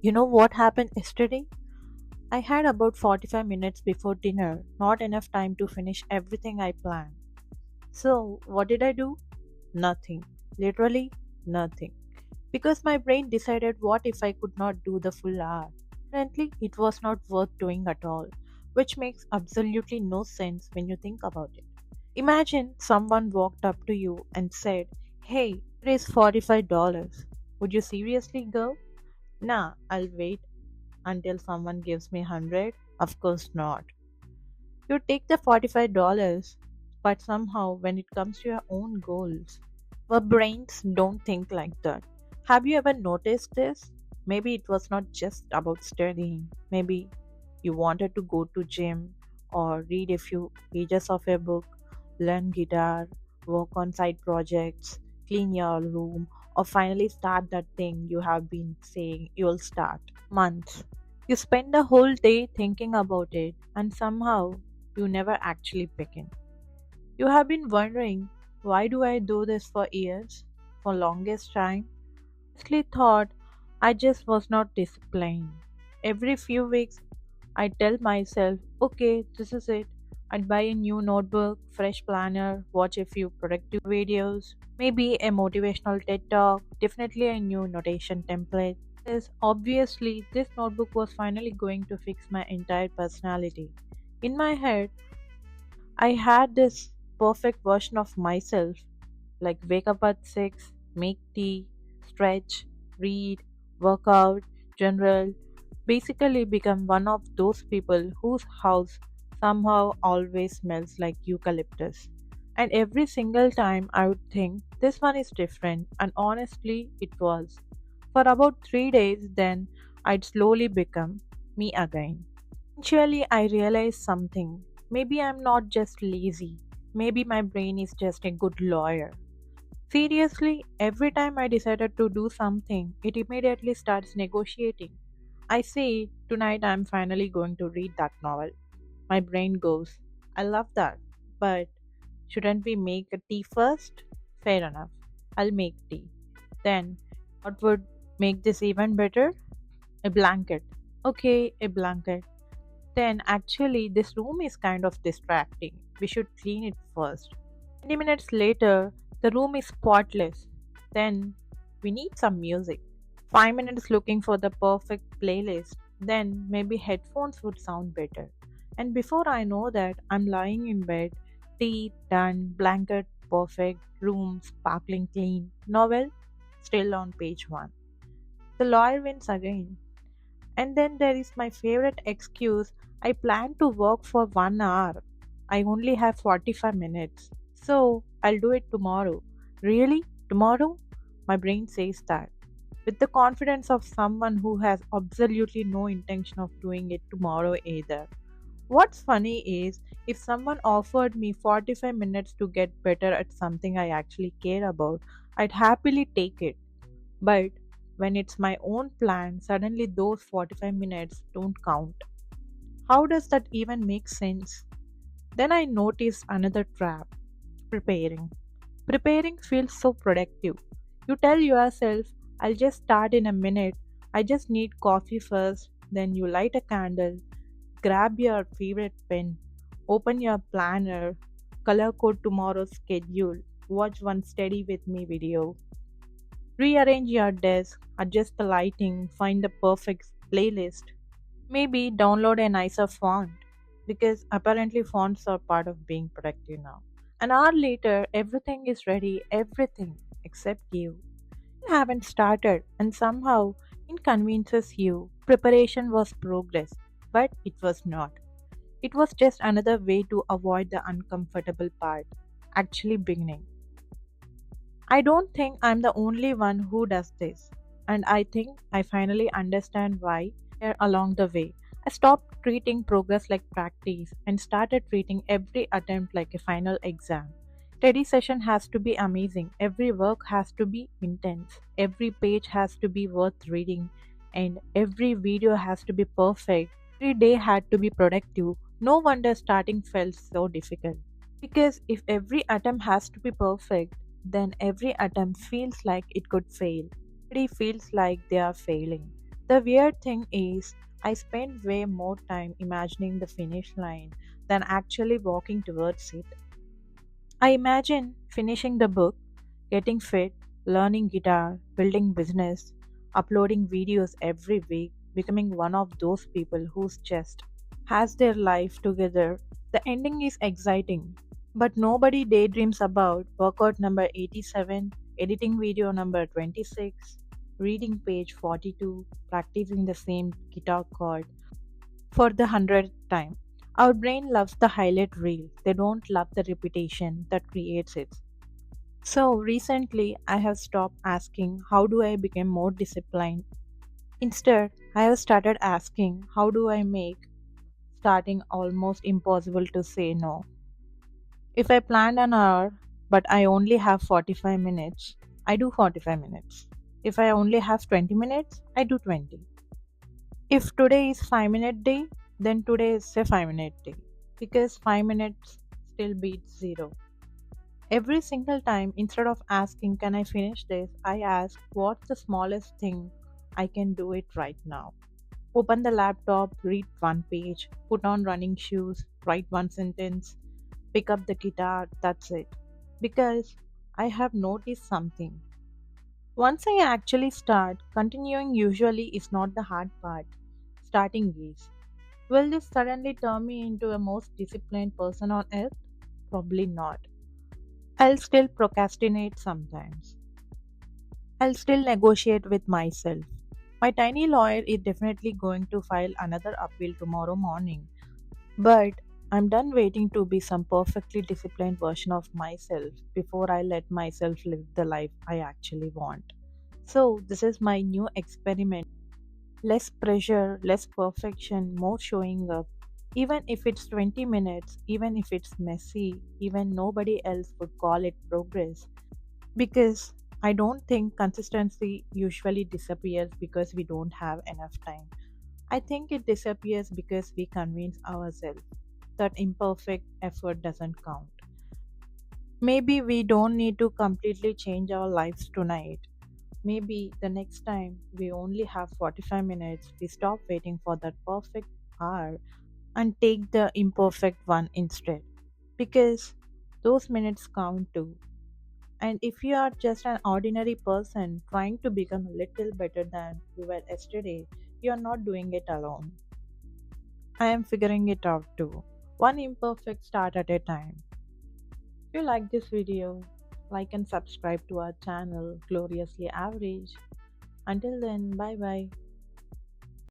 You know what happened yesterday? I had about 45 minutes before dinner, not enough time to finish everything I planned. So, what did I do? Nothing. Literally, nothing. Because my brain decided what if I could not do the full hour. Apparently, it was not worth doing at all, which makes absolutely no sense when you think about it. Imagine someone walked up to you and said, "Hey, here is $45. Would you seriously go?" Nah, I'll wait until someone gives me 100? Of course not. You take the $45, but somehow when it comes to your own goals, our brains don't think like that. Have you ever noticed this? Maybe it was not just about studying. Maybe you wanted to go to gym or read a few pages of a book, learn guitar, work on side projects, clean your room, or finally start that thing you have been saying you'll start months. You spend the whole day thinking about it and somehow you never actually begin. You have been wondering, why do I do this for years? For longest time? Honestly thought I just was not disciplined. Every few weeks I tell myself, okay, this is it. I'd buy a new notebook, fresh planner, watch a few productive videos, maybe a motivational TED talk, definitely a new notation template. Yes, obviously, this notebook was finally going to fix my entire personality. In my head, I had this perfect version of myself, like wake up at 6, make tea, stretch, read, work out, general, basically become one of those people whose house somehow always smells like eucalyptus. And every single time I would think this one is different, and honestly, it was. For about 3 days, then I'd slowly become me again. Eventually, I realized something. Maybe I'm not just lazy. Maybe my brain is just a good lawyer. Seriously, every time I decided to do something, it immediately starts negotiating. I say, tonight I'm finally going to read that novel. My brain goes, I love that, but shouldn't we make a tea first? Fair enough. I'll make tea. Then, what would make this even better? A blanket. Okay, a blanket. Then, actually, this room is kind of distracting. We should clean it first. 20 minutes later, the room is spotless. Then, we need some music. 5 minutes looking for the perfect playlist. Then, maybe headphones would sound better. And before I know that, I'm lying in bed, tea done, blanket perfect, room sparkling clean, novel still on page 1. The lawyer wins again. And then there is my favorite excuse, I plan to work for 1 hour. I only have 45 minutes. So I'll do it tomorrow. Really? Tomorrow? My brain says that. With the confidence of someone who has absolutely no intention of doing it tomorrow either. What's funny is, if someone offered me 45 minutes to get better at something I actually care about, I'd happily take it. But when it's my own plan, suddenly those 45 minutes don't count. How does that even make sense? Then I noticed another trap, preparing. Preparing feels so productive. You tell yourself, I'll just start in a minute, I just need coffee first, then you light a candle, grab your favorite pen, open your planner, color code tomorrow's schedule, watch one Steady With Me video, rearrange your desk, adjust the lighting, find the perfect playlist. Maybe download a nicer font because apparently fonts are part of being productive now. An hour later, everything is ready, everything except you. You haven't started, and somehow it convinces you preparation was progress, but it was not. It was just another way to avoid the uncomfortable part, actually beginning. I don't think I'm the only one who does this, and I think I finally understand why here along the way. I stopped treating progress like practice and started treating every attempt like a final exam. Study session has to be amazing, every work has to be intense, every page has to be worth reading, and every video has to be perfect. Every day had to be productive. No wonder starting felt so difficult. Because if every attempt has to be perfect, then every attempt feels like it could fail. Everybody feels like they are failing. The weird thing is, I spend way more time imagining the finish line than actually walking towards it. I imagine finishing the book, getting fit, learning guitar, building business, uploading videos every week, becoming one of those people whose just has their life together. The ending is exciting, but nobody daydreams about workout number 87, editing video number 26, reading page 42, practicing the same guitar chord for the hundredth time. Our brain loves the highlight reel, they don't love the repetition that creates it. So recently, I have stopped asking, how do I become more disciplined? Instead, I have started asking, how do I make starting almost impossible to say no? If I planned an hour, but I only have 45 minutes, I do 45 minutes. If I only have 20 minutes, I do 20. If today is 5-minute day, then today is a 5-minute day. Because 5 minutes still beats 0. Every single time, instead of asking, can I finish this, I ask, what's the smallest thing I can do it right now? Open the laptop, read one page, put on running shoes, write one sentence, pick up the guitar, that's it. Because I have noticed something. Once I actually start, continuing usually is not the hard part. Starting is. Will this suddenly turn me into a most disciplined person on earth? Probably not. I'll still procrastinate sometimes. I'll still negotiate with myself. My tiny lawyer is definitely going to file another appeal tomorrow morning. But I'm done waiting to be some perfectly disciplined version of myself before I let myself live the life I actually want. So, this is my new experiment. Less pressure, less perfection, more showing up. Even if it's 20 minutes, even if it's messy, even nobody else would call it progress. Because I don't think consistency usually disappears because we don't have enough time. I think it disappears because we convince ourselves that imperfect effort doesn't count. Maybe we don't need to completely change our lives tonight. Maybe the next time we only have 45 minutes, we stop waiting for that perfect hour and take the imperfect one instead. Because those minutes count too. And if you are just an ordinary person trying to become a little better than you were yesterday, you are not doing it alone. I am figuring it out too. One imperfect start at a time. If you like this video, like and subscribe to our channel Gloriously Average. Until then, bye bye.